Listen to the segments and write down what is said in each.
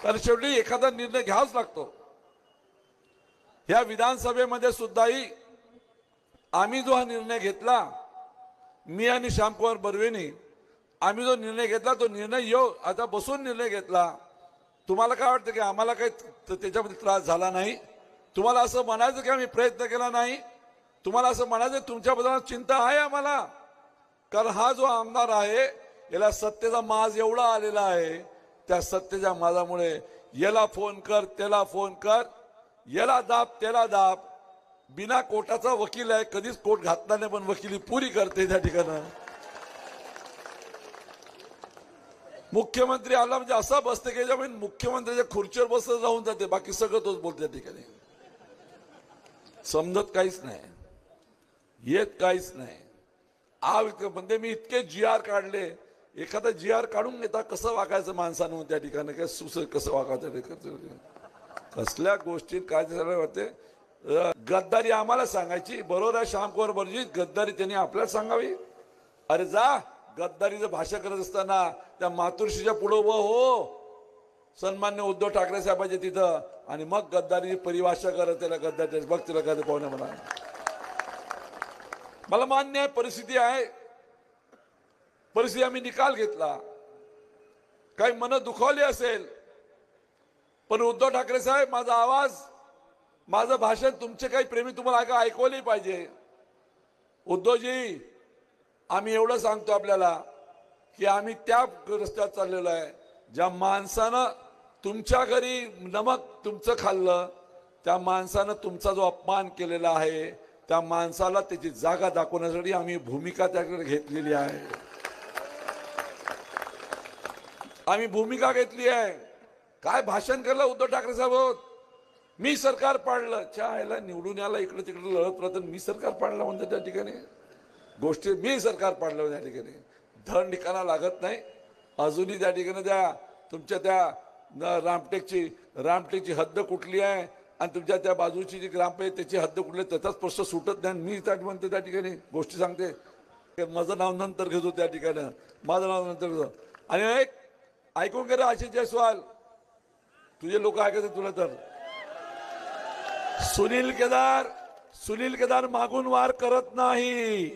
कारण शेवटी एखादा निर्णय घ्यावाच लागतो। या विधानसभेमध्ये सुद्धाही आम्ही जो हा निर्णय घेतला, मी आणि श्यामकुमार बर्वेनी आम्ही जो निर्णय घेतला तो निर्णय आता बसून निर्णय घेतला। तुम्हाला काय वाटतं की आम्हाला काही त्याच्यामध्ये त्रास झाला नाही? तुम्हाला असं म्हणायचं की आम्ही प्रयत्न केला नाही? तुम्हाला असं म्हणायचं तुमच्याबद्दल चिंता आहे आम्हाला? कारण हा जो आमदार आहे याला सत्तेचा माज एवढा आलेला आहे, त्या सत्तेच्या माजामुळे याला फोन कर त्याला फोन कर, याला दाब त्याला दाब, बिना कोटाचा वकील आहे, कधीच कोट घातला नाही पण वकिली पुरी करते त्या ठिकाणी। मुख्यमंत्री आला म्हणजे असा बसते की ज्यामुळे मुख्यमंत्र्याच्या खुर्चीवर बसत राहून जाते, बाकी सगळं तोच बोलते त्या ठिकाणी। समजत काहीच नाही, येत काहीच नाही। म्हणजे मी इतके GR काढले, एखादा GR काढून घेता कसं वागायचं माणसानं त्या ठिकाणी, काय कसं वागायचं, कसल्या गोष्टी काय वाटते। गद्दारी आम्हाला सांगायची, बरोबर आहे श्यामकुमार बर्वे, गद्दारी त्यांनी आपल्याला सांगावी। अरे जा गद्दारीचं भाषा करत असताना त्या मातोश्रीच्या पुढे उभं हो सन्मान्य उद्धव ठाकरे साहेबांच्या तिथं, आणि मग गद्दारी परिभाषा करत त्याला गद्दारी बघ तिला कधी पाहुणे म्हणा। मला मान्य आहे परिस्थिती आहे, परिस्थिती आम्ही निकाल घेतला, काही मन दुखावली असेल, पण उद्धव ठाकरे साहेब माझा आवाज माझं भाषण तुमचे काही प्रेमी तुम्हाला ऐकवले पाहिजे। उद्धवजी आम्ही एवढं सांगतो आपल्याला की आम्ही त्या रस्त्यात चाललेलो आहे ज्या माणसानं तुमच्या घरी नमक तुमचं खाल्लं, त्या माणसानं तुमचा जो अपमान केलेला आहे त्या माणसाला त्याची जागा दाखवण्यासाठी आम्ही भूमिका त्याकडे घेतलेली आहे। आम्ही भूमिका घेतली आहे। काय भाषण केलं उद्धव ठाकरे साहेब, मी सरकार पाडलं, चायला निवडून याला इकडे तिकडे लढत राहतं, मी सरकार पाडलं म्हणते त्या ठिकाणी, गोष्टी मी सरकार पाडलं त्या ठिकाणी धड ठिकाणा लागत नाही। अजूनही त्या ठिकाणी त्या तुमच्या त्या रामटेकची हद्द कुठली आहे आणि तुमच्या त्या बाजूची जी ग्रामपंचायत त्याची हद्द कुठली, त्याचाच प्रश्न सुटत नाही। मी त्या म्हणते त्या ठिकाणी गोष्टी सांगते, माझं नाव नंतर घेतो त्या ठिकाणी, माझं नाव नंतर घेतो। आणि एक ऐकून घे आशिष जयस्वाल, तुझे लोक ऐकत तुला तर, सुनील केदार मागून वार करत नाही,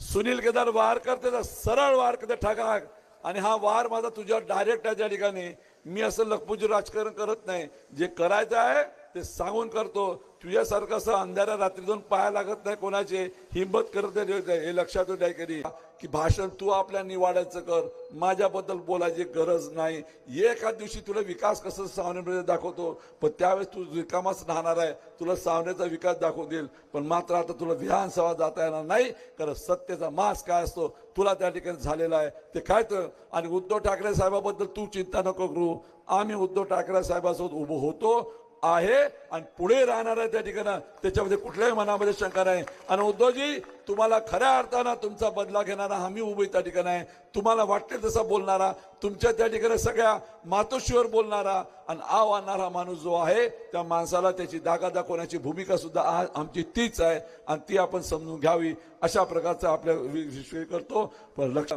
सुनील केदार वार करते सरळ वार करते ठकाक, आणि हा वार माझा तुझ्यावर डायरेक्ट आहे त्या ठिकाणी। मी असं लखपूजी राजकारण करत नाही, जे करायचं आहे ते सांगून करतो। तुझ्यासारखं असं अंधाऱ्या रात्री जाऊन पाया लागत नाही, कोणाचे हिंमत करत नाही, हे लक्षात ठेव कधी की भाषण तू आपल्या निवाड्याचं कर, माझ्याबद्दल बोलायची गरज नाही। एका दिवशी तुला विकास कसं सावनेमध्ये दाखवतो, पण त्यावेळेस तू रिकामाच राहणार आहे, तुला सावनेचा विकास दाखवू देईल, पण मात्र आता तुला विधानसभा जाता येणार नाही, कारण सत्तेचा मास काय असतो तुला त्या ठिकाणी झालेला आहे ते काय तर। आणि उद्धव ठाकरे साहेबाबद्दल तू चिंता नको करू, आम्ही उद्धव ठाकरे साहेबासोबत उभं होतो आहे आणि पुढे राहणार आहे त्या ठिकाणी, त्याच्यामध्ये कुठल्याही मनामध्ये शंका नाही। आणि उद्धवजी तुम्हाला खऱ्या अर्थानं तुमचा बदला घेणारा आम्ही उभे त्या ठिकाणी आहे, तुम्हाला वाटते तसा बोलणारा, तुमच्या त्या ठिकाणी सगळ्या मातोश्रीवर बोलणारा आणि आव आणणारा माणूस जो आहे त्या माणसाला त्याची जागा दाखवण्याची भूमिका सुद्धा आमची तीच आहे आणि ती आपण समजून घ्यावी अशा प्रकारचं आपल्या विषय करतो। पण लक्ष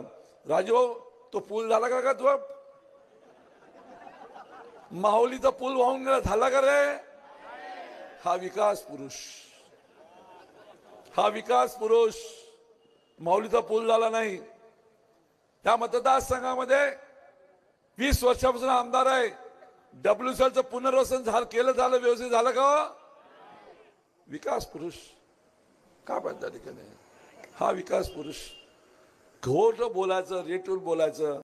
राजू, तो पूल झाला का तुझा? माहुलीचा पूल वाहून गेला, झाला का रे? हा विकास पुरुष, हा विकास पुरुष, माहुलीचा पूल झाला नाही। त्या मतदारसंघामध्ये 20 वर्षापासून आमदार आहे, WCLचं पुनर्वसन झालं व्यवस्थित झालं का? विकास पुरुष का पाहिजे? हा विकास पुरुष, घोट बोलायचं, रेटून बोलायचं।